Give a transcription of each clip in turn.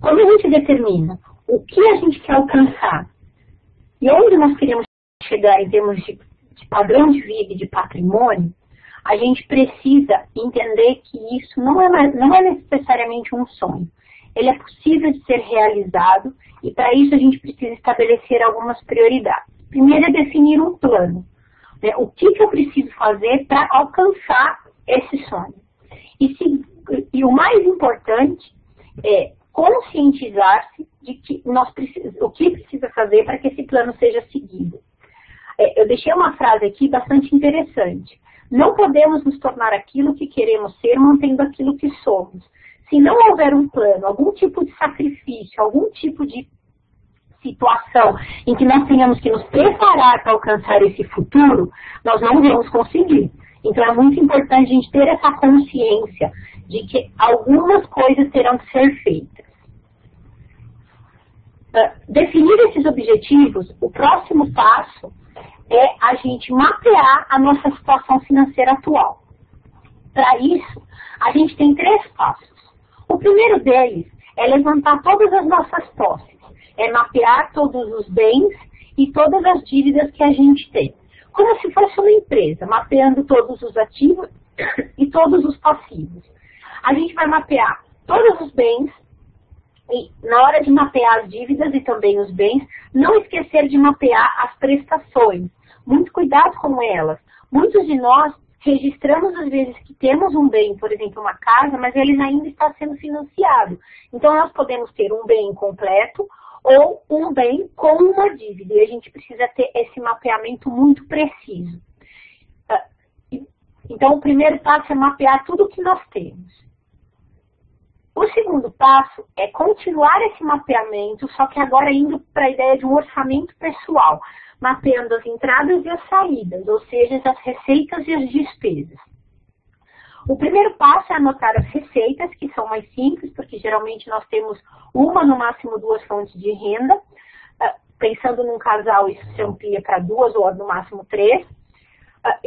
Quando a gente determina o que a gente quer alcançar e onde nós queremos chegar em termos de padrão de vida e de patrimônio, a gente precisa entender que isso não é necessariamente um sonho. Ele é possível de ser realizado e para isso a gente precisa estabelecer algumas prioridades. Primeiro é definir um plano. Né? O que eu preciso fazer para alcançar esse sonho? E o mais importante é conscientizar-se de que o que precisa fazer para que esse plano seja seguido. Eu deixei uma frase aqui bastante interessante. Não podemos nos tornar aquilo que queremos ser mantendo aquilo que somos. Se não houver um plano, algum tipo de sacrifício, algum tipo de situação em que nós tenhamos que nos preparar para alcançar esse futuro, nós não vamos conseguir. Então é muito importante a gente ter essa consciência de que algumas coisas terão que ser feitas. Definir esses objetivos, o próximo passo é a gente mapear a nossa situação financeira atual. Para isso, a gente tem 3 passos. O primeiro deles é levantar todas as nossas posses, é mapear todos os bens e todas as dívidas que a gente tem. Como se fosse uma empresa, mapeando todos os ativos e todos os passivos. A gente vai mapear todos os bens e, na hora de mapear as dívidas e também os bens, não esquecer de mapear as prestações. Muito cuidado com elas. Muitos de nós registramos, às vezes, que temos um bem, por exemplo, uma casa, mas ele ainda está sendo financiado. Então, nós podemos ter um bem completo ou um bem com uma dívida. E a gente precisa ter esse mapeamento muito preciso. Então, o primeiro passo é mapear tudo o que nós temos. O segundo passo é continuar esse mapeamento, só que agora indo para a ideia de um orçamento pessoal, mapeando as entradas e as saídas, ou seja, as receitas e as despesas. O primeiro passo é anotar as receitas, que são mais simples, porque geralmente nós temos uma, no máximo 2 fontes de renda. Pensando num casal, isso se amplia para 2 ou no máximo 3.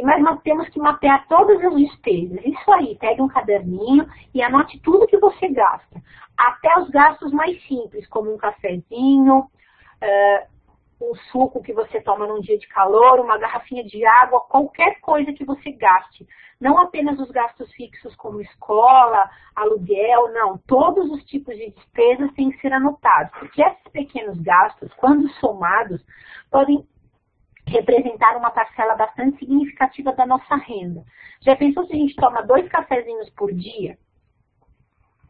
Mas nós temos que mapear todas as despesas. Isso aí, pegue um caderninho e anote tudo que você gasta. Até os gastos mais simples, como um cafezinho, um suco que você toma num dia de calor, uma garrafinha de água, qualquer coisa que você gaste. Não apenas os gastos fixos como escola, aluguel, não. Todos os tipos de despesas têm que ser anotados. Porque esses pequenos gastos, quando somados, podem representar uma parcela bastante significativa da nossa renda. Já pensou se a gente toma 2 cafezinhos por dia?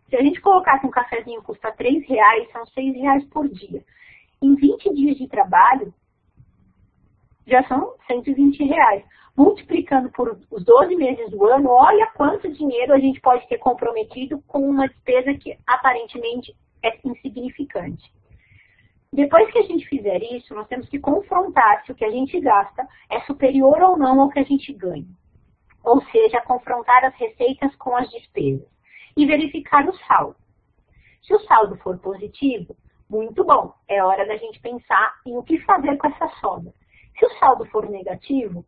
Se a gente colocasse um cafezinho que custa R$3, são R$6 por dia. Em 20 dias de trabalho, já são R$120. Multiplicando por os 12 meses do ano, olha quanto dinheiro a gente pode ter comprometido com uma despesa que aparentemente é insignificante. Depois que a gente fizer isso, nós temos que confrontar se o que a gente gasta é superior ou não ao que a gente ganha. Ou seja, confrontar as receitas com as despesas. E verificar o saldo. Se o saldo for positivo, muito bom. É hora da gente pensar em o que fazer com essa sobra. Se o saldo for negativo,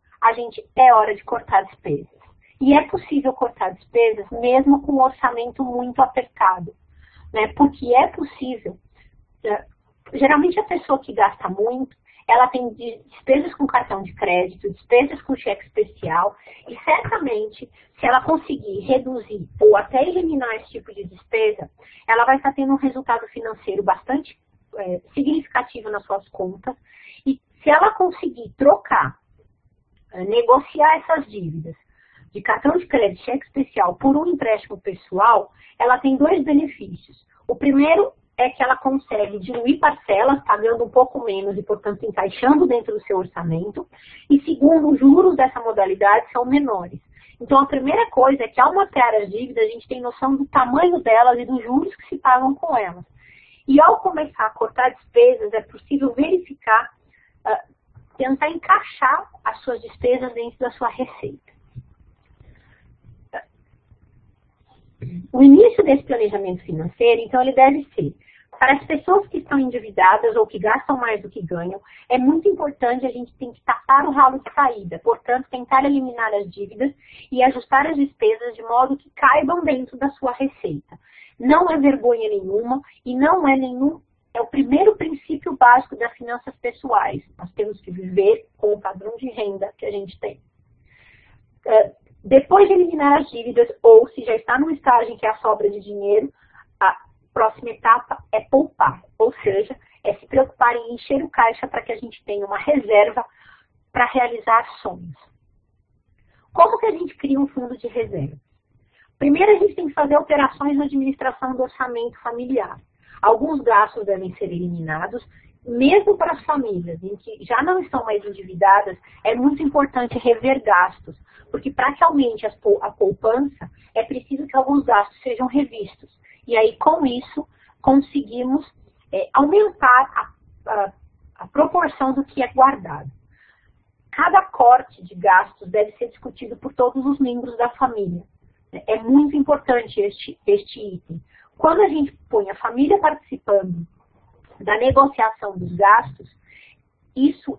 é hora de cortar despesas. E é possível cortar despesas mesmo com um orçamento muito apertado. Né? Porque é possível. Geralmente a pessoa que gasta muito, ela tem despesas com cartão de crédito, despesas com cheque especial, e certamente, se ela conseguir reduzir ou até eliminar esse tipo de despesa, ela vai estar tendo um resultado financeiro bastante significativo nas suas contas, e se ela conseguir trocar, negociar essas dívidas de cartão de crédito, cheque especial por um empréstimo pessoal, ela tem 2 benefícios. O primeiro é que ela consegue diluir parcelas, pagando um pouco menos e, portanto, encaixando dentro do seu orçamento. E segundo, os juros dessa modalidade são menores. Então, a primeira coisa é que, ao mapear as dívidas, a gente tem noção do tamanho delas e dos juros que se pagam com elas. E, ao começar a cortar despesas, é possível verificar, tentar encaixar as suas despesas dentro da sua receita. O início desse planejamento financeiro, então, ele deve ser: para as pessoas que estão endividadas ou que gastam mais do que ganham, é muito importante, a gente tem que tapar o ralo de saída. Portanto, tentar eliminar as dívidas e ajustar as despesas de modo que caibam dentro da sua receita. Não é vergonha nenhuma e não é é o primeiro princípio básico das finanças pessoais. Nós temos que viver com o padrão de renda que a gente tem. Depois de eliminar as dívidas, ou se já está no estágio em que há sobra de dinheiro, a próxima etapa é poupar. Ou seja, é se preocupar em encher o caixa para que a gente tenha uma reserva para realizar sonhos. Como que a gente cria um fundo de reserva? Primeiro, a gente tem que fazer alterações na administração do orçamento familiar. Alguns gastos devem ser eliminados, mesmo para as famílias em que já não estão mais endividadas, é muito importante rever gastos, porque para que aumente a poupança, é preciso que alguns gastos sejam revistos. E aí, com isso, conseguimos aumentar a proporção do que é guardado. Cada corte de gastos deve ser discutido por todos os membros da família. É muito importante este item. Quando a gente põe a família participando da negociação dos gastos,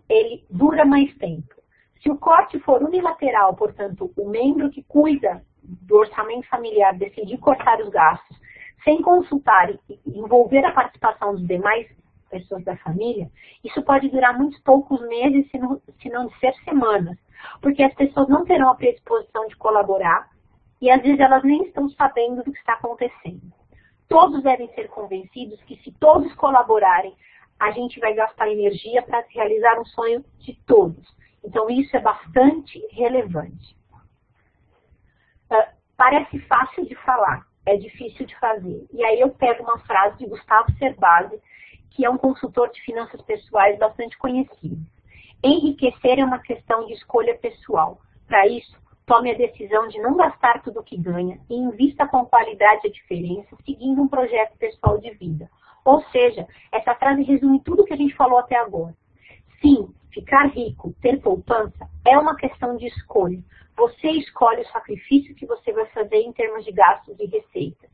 ele dura mais tempo. Se o corte for unilateral, portanto, o membro que cuida do orçamento familiar decidir cortar os gastos, sem consultar e envolver a participação dos demais pessoas da família, isso pode durar muitos poucos meses, se não disser semanas, porque as pessoas não terão a predisposição de colaborar e às vezes elas nem estão sabendo do que está acontecendo. Todos devem ser convencidos que se todos colaborarem, a gente vai gastar energia para realizar um sonho de todos. Então isso é bastante relevante. Parece fácil de falar, é difícil de fazer. E aí eu pego uma frase de Gustavo Cerbasi, que é um consultor de finanças pessoais bastante conhecido. Enriquecer é uma questão de escolha pessoal. Para isso, tome a decisão de não gastar tudo o que ganha e invista com qualidade a diferença, seguindo um projeto pessoal de vida. Ou seja, essa frase resume tudo o que a gente falou até agora. Sim, ficar rico, ter poupança, é uma questão de escolha. Você escolhe o sacrifício que você vai fazer em termos de gastos e receitas.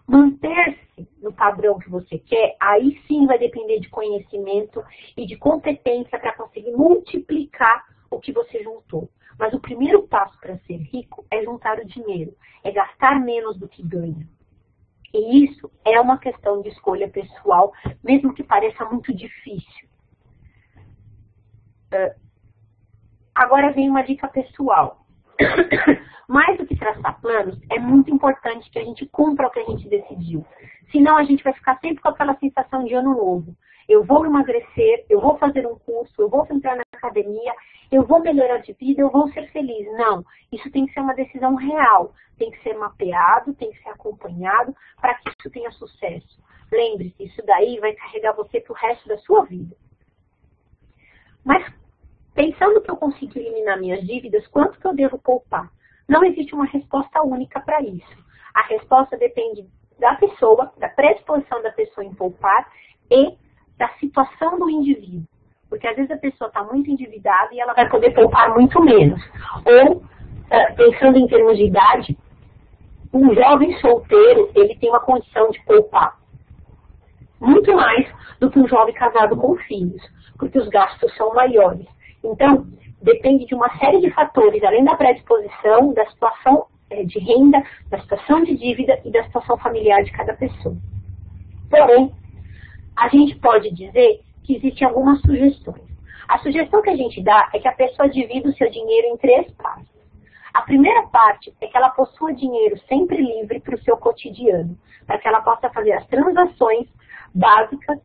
Manter-se no padrão que você quer, aí sim vai depender de conhecimento e de competência para conseguir multiplicar o que você juntou. Mas o primeiro passo para ser rico é juntar o dinheiro, é gastar menos do que ganha. E isso é uma questão de escolha pessoal, mesmo que pareça muito difícil. Agora vem uma dica pessoal. Mais do que traçar planos, é muito importante que a gente cumpra o que a gente decidiu. Senão a gente vai ficar sempre com aquela sensação de ano novo. Eu vou emagrecer, eu vou fazer um curso, eu vou entrar na academia, eu vou melhorar de vida, eu vou ser feliz. Não, isso tem que ser uma decisão real. Tem que ser mapeado, tem que ser acompanhado para que isso tenha sucesso. Lembre-se, isso daí vai carregar você para o resto da sua vida. Mas, pensando que eu consigo eliminar minhas dívidas, quanto que eu devo poupar? Não existe uma resposta única para isso. A resposta depende da pessoa, da predisposição da pessoa em poupar e da situação do indivíduo. Porque às vezes a pessoa está muito endividada e ela vai poder poupar muito menos. Ou, pensando em termos de idade, um jovem solteiro, ele tem uma condição de poupar muito mais do que um jovem casado com filhos, porque os gastos são maiores. Então, depende de uma série de fatores, além da predisposição, da situação de renda, da situação de dívida e da situação familiar de cada pessoa. Porém, a gente pode dizer que existem algumas sugestões. A sugestão que a gente dá é que a pessoa divida o seu dinheiro em 3 partes. A primeira parte é que ela possua dinheiro sempre livre para o seu cotidiano, para que ela possa fazer as transações básicas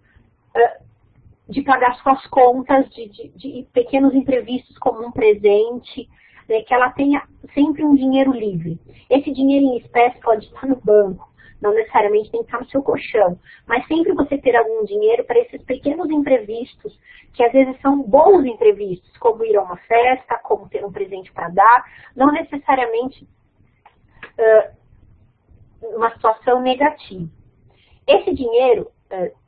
de pagar suas contas, de pequenos imprevistos como um presente, né, que ela tenha sempre um dinheiro livre. Esse dinheiro em espécie pode estar no banco, não necessariamente tem que estar no seu colchão, mas sempre você ter algum dinheiro para esses pequenos imprevistos, que às vezes são bons imprevistos, como ir a uma festa, como ter um presente para dar, não necessariamente uma situação negativa. Esse dinheiro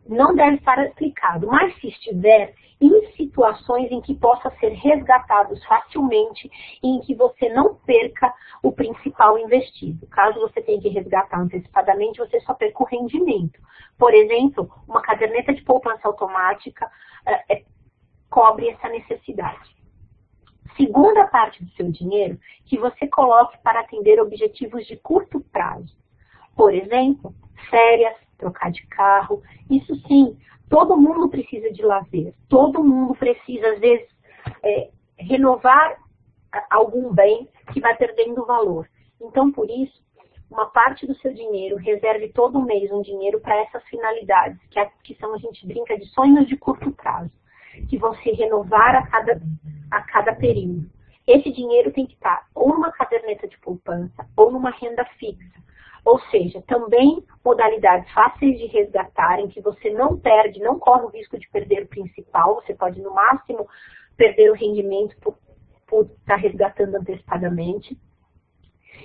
não deve estar aplicado, mas se estiver em situações em que possa ser resgatados facilmente e em que você não perca o principal investido. Caso você tenha que resgatar antecipadamente, você só perca o rendimento. Por exemplo, uma caderneta de poupança automática cobre essa necessidade. Segunda parte do seu dinheiro, que você coloque para atender objetivos de curto prazo. Por exemplo, férias, trocar de carro. Isso sim, todo mundo precisa de lazer. Todo mundo precisa, às vezes, renovar algum bem que vai perdendo valor. Então, por isso, uma parte do seu dinheiro, reserve todo mês um dinheiro para essas finalidades, que são, a gente brinca de sonhos de curto prazo, que vão se renovar a cada período. Esse dinheiro tem que estar ou numa caderneta de poupança ou numa renda fixa. Ou seja, também modalidades fáceis de resgatar, em que você não perde, não corre o risco de perder o principal, você pode, no máximo, perder o rendimento por estar resgatando antecipadamente.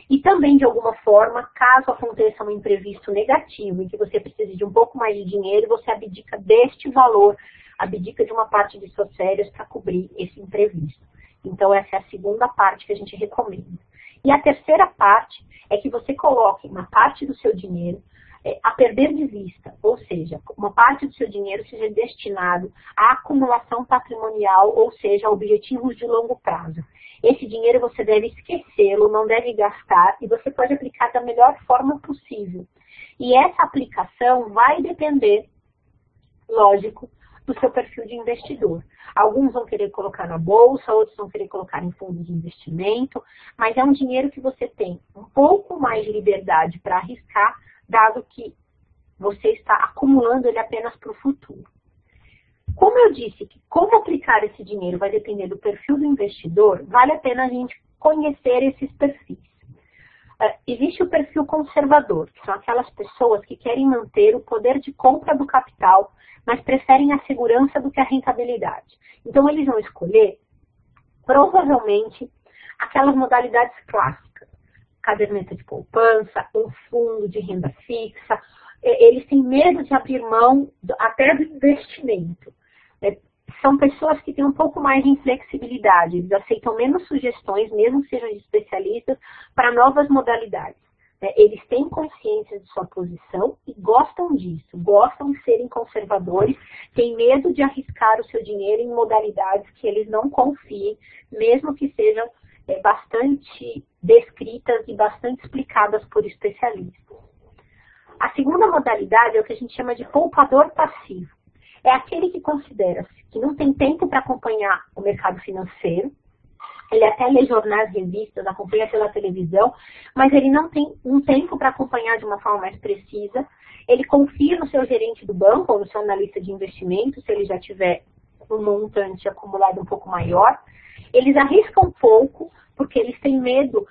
E também, de alguma forma, caso aconteça um imprevisto negativo, em que você precise de um pouco mais de dinheiro, você abdica deste valor, abdica de uma parte de suas férias para cobrir esse imprevisto. Então, essa é a segunda parte que a gente recomenda. E a terceira parte é que você coloque uma parte do seu dinheiro a perder de vista, ou seja, uma parte do seu dinheiro seja destinado à acumulação patrimonial, ou seja, a objetivos de longo prazo. Esse dinheiro você deve esquecê-lo, não deve gastar, e você pode aplicar da melhor forma possível. E essa aplicação vai depender, lógico, do seu perfil de investidor. Alguns vão querer colocar na bolsa, outros vão querer colocar em fundo de investimento, mas é um dinheiro que você tem um pouco mais de liberdade para arriscar, dado que você está acumulando ele apenas para o futuro. Como eu disse que como aplicar esse dinheiro vai depender do perfil do investidor, vale a pena a gente conhecer esses perfis. Existe o perfil conservador, que são aquelas pessoas que querem manter o poder de compra do capital, mas preferem a segurança do que a rentabilidade. Então, eles vão escolher, provavelmente, aquelas modalidades clássicas. Caderneta de poupança, um fundo de renda fixa. Eles têm medo de abrir mão até do investimento. São pessoas que têm um pouco mais de inflexibilidade. Eles aceitam menos sugestões, mesmo que sejam de especialistas, para novas modalidades. Eles têm consciência de sua posição e gostam disso. Gostam de serem conservadores, têm medo de arriscar o seu dinheiro em modalidades que eles não confiem, mesmo que sejam bastante descritas e bastante explicadas por especialistas. A segunda modalidade é o que a gente chama de poupador passivo. É aquele que considera-se que não tem tempo para acompanhar o mercado financeiro, ele até lê jornais, revistas, acompanha pela televisão, mas ele não tem um tempo para acompanhar de uma forma mais precisa. Ele confia no seu gerente do banco ou no seu analista de investimentos, se ele já tiver um montante acumulado um pouco maior. Eles arriscam pouco, porque eles têm medo,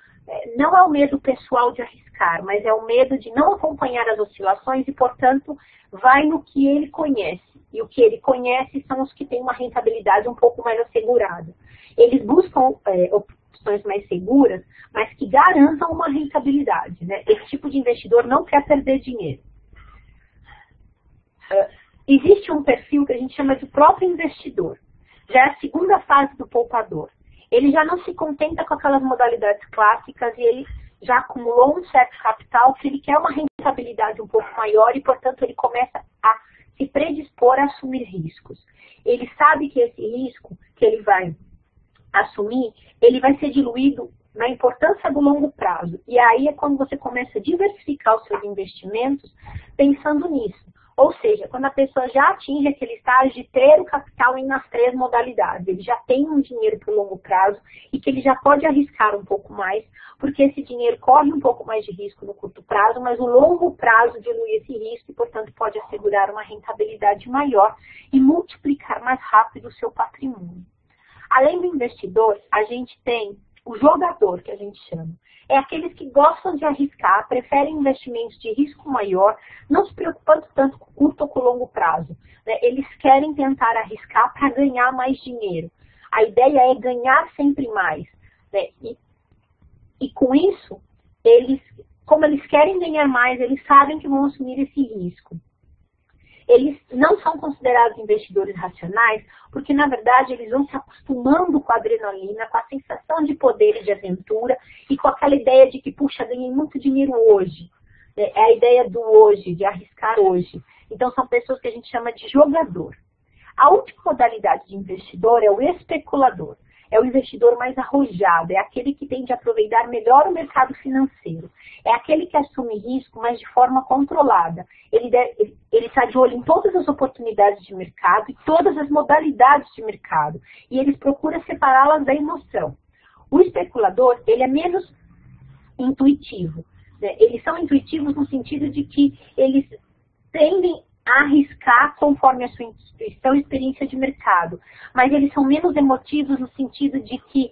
não é o medo pessoal de arriscar, mas é o medo de não acompanhar as oscilações e, portanto, vai no que ele conhece. E o que ele conhece são os que têm uma rentabilidade um pouco mais assegurada. Eles buscam opções mais seguras, mas que garantam uma rentabilidade. Né? Esse tipo de investidor não quer perder dinheiro. Existe um perfil que a gente chama de próprio investidor. Já é a segunda fase do poupador. Ele já não se contenta com aquelas modalidades clássicas e ele já acumulou um certo capital que ele quer uma rentabilidade um pouco maior e, portanto, ele começa a se predispor a assumir riscos. Ele sabe que esse risco que ele vai assumir, ele vai ser diluído na importância do longo prazo. E aí é quando você começa a diversificar os seus investimentos pensando nisso. Ou seja, quando a pessoa já atinge aquele estágio de ter o capital nas três modalidades, ele já tem um dinheiro para o longo prazo e que ele já pode arriscar um pouco mais, porque esse dinheiro corre um pouco mais de risco no curto prazo, mas o longo prazo dilui esse risco e, portanto, pode assegurar uma rentabilidade maior e multiplicar mais rápido o seu patrimônio. Além do investidor, a gente tem o jogador, que a gente chama. É aqueles que gostam de arriscar, preferem investimentos de risco maior, não se preocupando tanto com curto ou com longo prazo. Né? Eles querem tentar arriscar para ganhar mais dinheiro. A ideia é ganhar sempre mais. Né? E com isso, como eles querem ganhar mais, eles sabem que vão assumir esse risco. Eles não são considerados investidores racionais, porque, na verdade, eles vão se acostumando com a adrenalina, com a sensação de poder e de aventura, e com aquela ideia de que, puxa, ganhei muito dinheiro hoje. É a ideia do hoje, de arriscar hoje. Então, são pessoas que a gente chama de jogador. A última modalidade de investidor é o especulador. é o investidor mais arrojado, é aquele que tende a aproveitar melhor o mercado financeiro. É aquele que assume risco, mas de forma controlada. Ele está de olho em todas as oportunidades de mercado e todas as modalidades de mercado. E ele procura separá-las da emoção. O especulador, ele é menos intuitivo. Né? Eles são intuitivos no sentido de que eles tendem a arriscar conforme a sua intuição e experiência de mercado. Mas eles são menos emotivos no sentido de que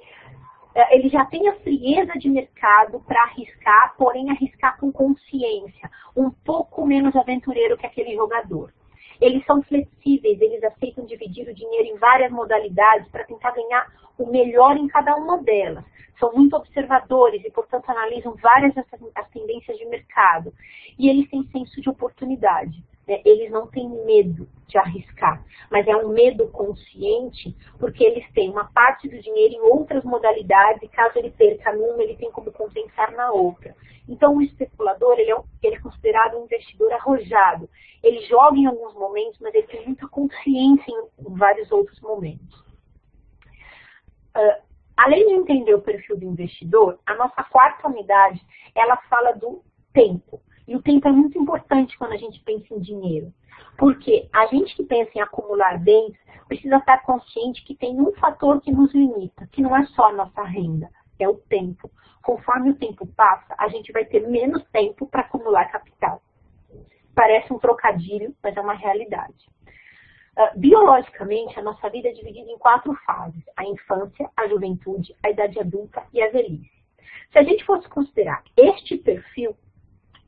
ele já tem a frieza de mercado para arriscar, porém arriscar com consciência, um pouco menos aventureiro que aquele jogador. Eles são flexíveis, eles aceitam dividir o dinheiro em várias modalidades para tentar ganhar o melhor em cada uma delas. São muito observadores e, portanto, analisam várias as tendências de mercado. E eles têm senso de oportunidade. Eles não têm medo de arriscar, mas é um medo consciente, porque eles têm uma parte do dinheiro em outras modalidades e caso ele perca numa, ele tem como compensar na outra. Então, o especulador, ele é considerado um investidor arrojado. Ele joga em alguns momentos, mas ele tem muita consciência em vários outros momentos. Além de entender o perfil do investidor, a nossa quarta unidade, ela fala do tempo. E o tempo é muito importante quando a gente pensa em dinheiro. Porque a gente que pensa em acumular bens, precisa estar consciente que tem um fator que nos limita, que não é só a nossa renda, é o tempo. Conforme o tempo passa, a gente vai ter menos tempo para acumular capital. Parece um trocadilho, mas é uma realidade. Biologicamente, a nossa vida é dividida em 4 fases. A infância, a juventude, a idade adulta e a velhice. Se a gente fosse considerar este perfil,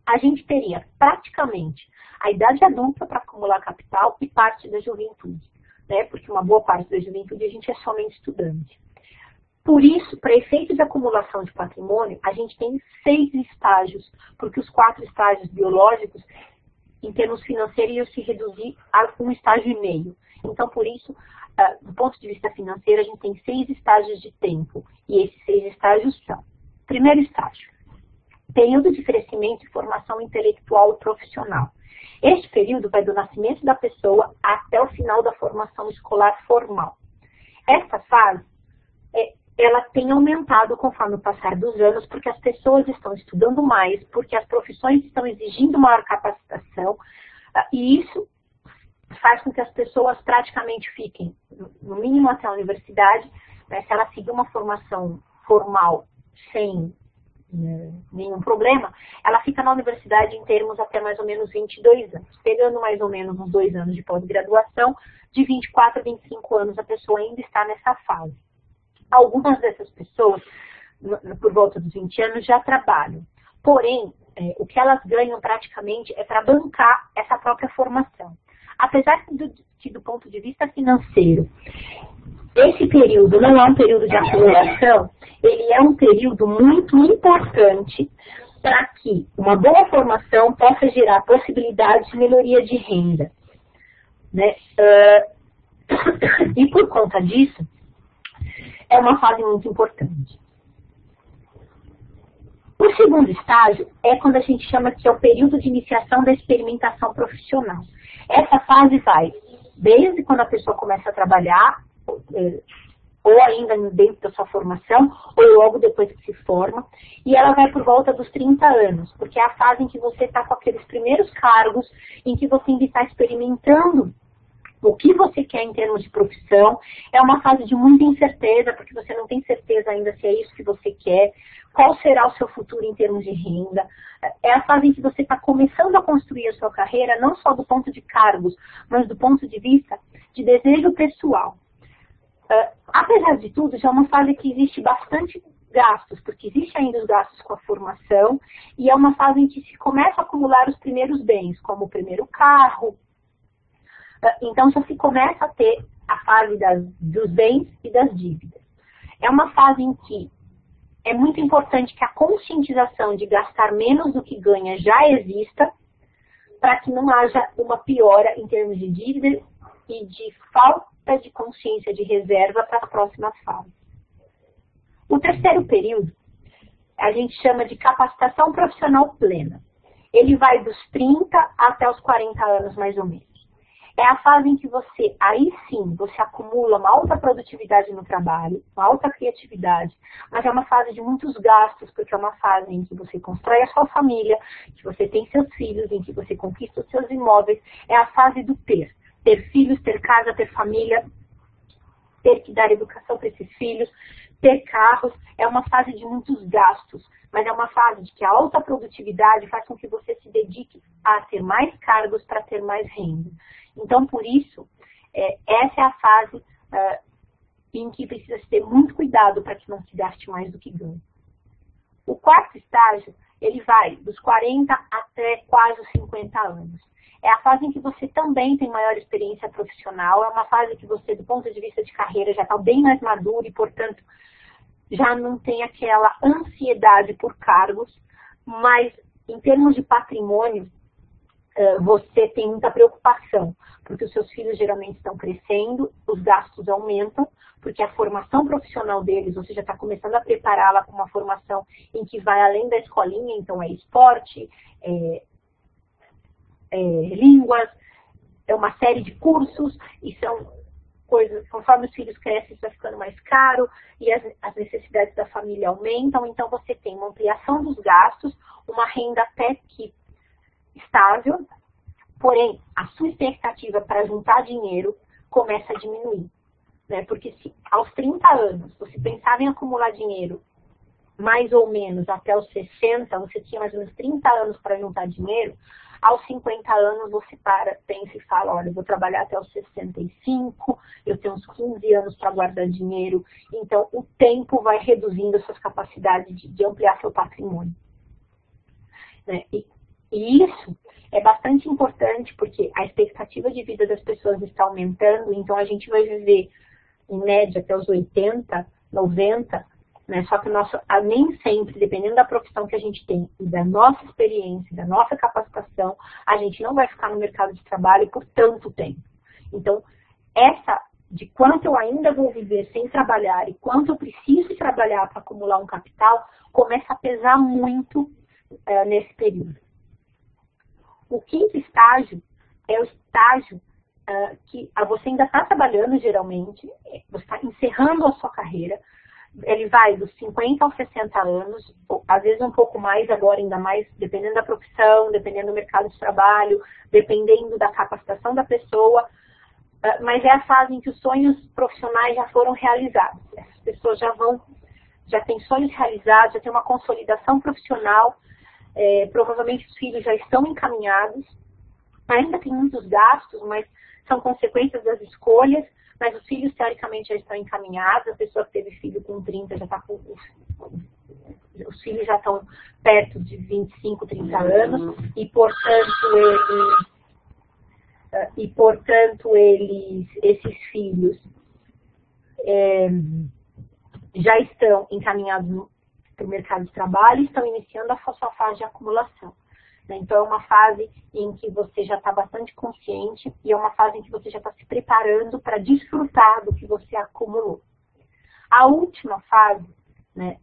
a gente teria praticamente a idade adulta para acumular capital e parte da juventude, né? Porque uma boa parte da juventude a gente é somente estudante. Por isso, para efeito de acumulação de patrimônio, a gente tem 6 estágios, porque os 4 estágios biológicos, em termos financeiros, iam se reduzir a 1,5 estágio. Então, por isso, do ponto de vista financeiro, a gente tem 6 estágios de tempo. E esses 6 estágios são: primeiro estágio, período de crescimento e formação intelectual e profissional. Este período vai do nascimento da pessoa até o final da formação escolar formal. Essa fase, ela tem aumentado conforme o passar dos anos, porque as pessoas estão estudando mais, porque as profissões estão exigindo maior capacitação, e isso faz com que as pessoas praticamente fiquem, no mínimo até a universidade, né, se ela seguir uma formação formal sem nenhum problema, ela fica na universidade em termos até mais ou menos 22 anos. Pegando mais ou menos uns 2 anos de pós-graduação, de 24 a 25 anos a pessoa ainda está nessa fase. Algumas dessas pessoas, por volta dos 20 anos, já trabalham. Porém, o que elas ganham praticamente é para bancar essa própria formação. Apesar que do ponto de vista financeiro, esse período não é um período de acumulação, ele é um período muito importante para que uma boa formação possa gerar possibilidades de melhoria de renda. Né? E por conta disso, é uma fase muito importante. O segundo estágio é quando a gente chama que é o período de iniciação da experimentação profissional. Essa fase vai desde quando a pessoa começa a trabalhar, ou ainda dentro da sua formação, ou logo depois que se forma, e ela vai por volta dos 30 anos, porque é a fase em que você está com aqueles primeiros cargos, em que você ainda está experimentando o que você quer em termos de profissão. É uma fase de muita incerteza, porque você não tem certeza ainda se é isso que você quer, qual será o seu futuro em termos de renda. É a fase em que você está começando a construir a sua carreira, não só do ponto de cargos, mas do ponto de vista de desejo pessoal. Apesar de tudo, já é uma fase que existe bastante gastos, porque existe ainda os gastos com a formação, e é uma fase em que se começa a acumular os primeiros bens, como o primeiro carro. Então, já se começa a ter a fase dos bens e das dívidas. É uma fase em que é muito importante que a conscientização de gastar menos do que ganha já exista, para que não haja uma piora em termos de dívida e de falta de consciência de reserva para as próximas fases. O terceiro período, a gente chama de capacitação profissional plena. Ele vai dos 30 até os 40 anos, mais ou menos. É a fase em que você, aí sim, você acumula uma alta produtividade no trabalho, uma alta criatividade, mas é uma fase de muitos gastos, porque é uma fase em que você constrói a sua família, que você tem seus filhos, em que você conquista os seus imóveis. É a fase do ter. Ter filhos, ter casa, ter família, ter que dar educação para esses filhos, ter carros. É uma fase de muitos gastos, mas é uma fase de que a alta produtividade faz com que você se dedique a ter mais cargos para ter mais renda. Então, por isso, essa é a fase em que precisa se ter muito cuidado para que não se gaste mais do que ganha. O quarto estágio, ele vai dos 40 até quase os 50 anos. É a fase em que você também tem maior experiência profissional, é uma fase que você, do ponto de vista de carreira, já está bem mais maduro e, portanto, já não tem aquela ansiedade por cargos, mas em termos de patrimônio, você tem muita preocupação, porque os seus filhos geralmente estão crescendo, os gastos aumentam, porque a formação profissional deles, você já está começando a prepará-la com uma formação em que vai além da escolinha, então é esporte, línguas, é uma série de cursos, e são coisas, conforme os filhos crescem, isso vai ficando mais caro, e as necessidades da família aumentam, então você tem uma ampliação dos gastos, uma renda até que estável, porém, a sua expectativa para juntar dinheiro começa a diminuir, né? Porque se aos 30 anos você pensava em acumular dinheiro mais ou menos até os 60, você tinha mais ou menos 30 anos para juntar dinheiro, aos 50 anos você pensa e fala, olha, eu vou trabalhar até os 65, eu tenho uns 15 anos para guardar dinheiro, então o tempo vai reduzindo as suas capacidades de ampliar seu patrimônio, né? E isso é bastante importante porque a expectativa de vida das pessoas está aumentando, então a gente vai viver, em média, até os 80, 90, né? Só que nem sempre, dependendo da profissão que a gente tem e da nossa experiência, da nossa capacitação, a gente não vai ficar no mercado de trabalho por tanto tempo. Então, de quanto eu ainda vou viver sem trabalhar e quanto eu preciso trabalhar para acumular um capital, começa a pesar muito nesse período. O quinto estágio é o estágio que você ainda está trabalhando, geralmente, você está encerrando a sua carreira. Ele vai dos 50 aos 60 anos, ou, às vezes um pouco mais agora, ainda mais, dependendo da profissão, dependendo do mercado de trabalho, dependendo da capacitação da pessoa, mas é a fase em que os sonhos profissionais já foram realizados. Essas pessoas já têm sonhos realizados, já têm uma consolidação profissional, provavelmente os filhos já estão encaminhados, ainda tem muitos gastos, mas são consequências das escolhas, mas os filhos teoricamente já estão encaminhados, a pessoa que teve filho com 30 já está com... Os filhos já estão perto de 25, 30 anos, e portanto esses filhos já estão encaminhados para o mercado de trabalho e estão iniciando a sua fase de acumulação. Então, é uma fase em que você já está bastante consciente e é uma fase em que você já está se preparando para desfrutar do que você acumulou. A última fase, né,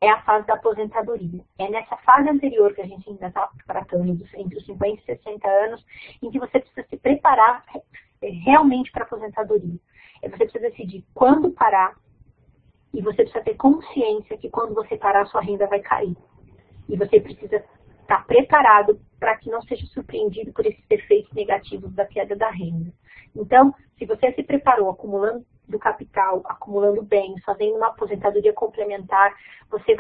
é a fase da aposentadoria. É nessa fase anterior que a gente ainda está tratando, entre os 50 e 60 anos, em que você precisa se preparar realmente para a aposentadoria. Você precisa decidir quando parar e você precisa ter consciência que quando você parar, a sua renda vai cair. E você precisa estar preparado para que não seja surpreendido por esses efeitos negativos da queda da renda. Então, se você se preparou acumulando do capital, acumulando bens, fazendo uma aposentadoria complementar, você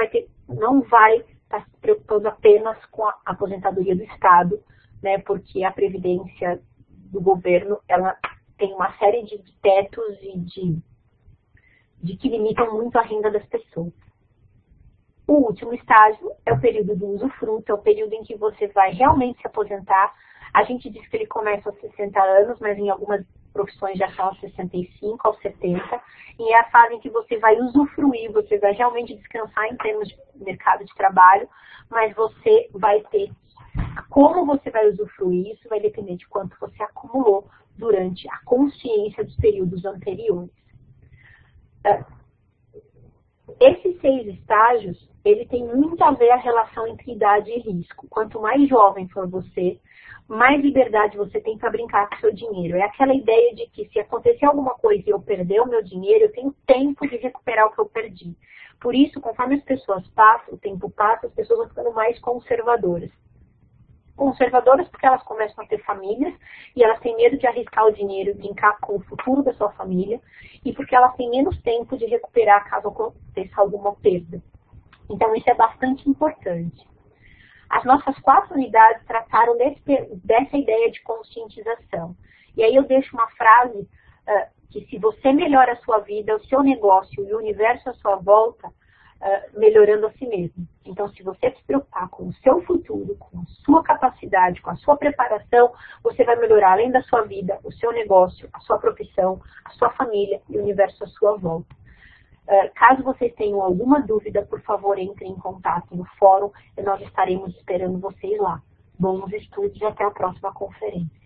não vai estar se preocupando apenas com a aposentadoria do Estado, né, porque a previdência do governo, ela tem uma série de tetos e de que limitam muito a renda das pessoas. O último estágio é o período do usufruto, é o período em que você vai realmente se aposentar. A gente diz que ele começa aos 60 anos, mas em algumas profissões já são aos 65, aos 70. E é a fase em que você vai usufruir, você vai realmente descansar em termos de mercado de trabalho, mas você vai ter... Como você vai usufruir, isso vai depender de quanto você acumulou durante a consciência dos períodos anteriores. Esses 6 estágios, ele tem muito a ver a relação entre idade e risco. Quanto mais jovem for você, mais liberdade você tem para brincar com o seu dinheiro. É aquela ideia de que se acontecer alguma coisa e eu perder o meu dinheiro, eu tenho tempo de recuperar o que eu perdi. Por isso, conforme as pessoas passam, o tempo passa, as pessoas vão ficando mais conservadoras. Conservadoras porque elas começam a ter famílias e elas têm medo de arriscar o dinheiro, brincar com o futuro da sua família, e porque elas têm menos tempo de recuperar caso aconteça alguma perda. Então, isso é bastante importante. As nossas 4 unidades trataram dessa ideia de conscientização. E aí eu deixo uma frase que se você melhora a sua vida, o seu negócio e o universo à sua volta, melhorando a si mesmo. Então, se você se preocupar com o seu futuro, com a sua capacidade, com a sua preparação, você vai melhorar além da sua vida, o seu negócio, a sua profissão, a sua família e o universo à sua volta. Caso vocês tenham alguma dúvida, por favor, entrem em contato no fórum e nós estaremos esperando vocês lá. Bons estudos e até a próxima conferência.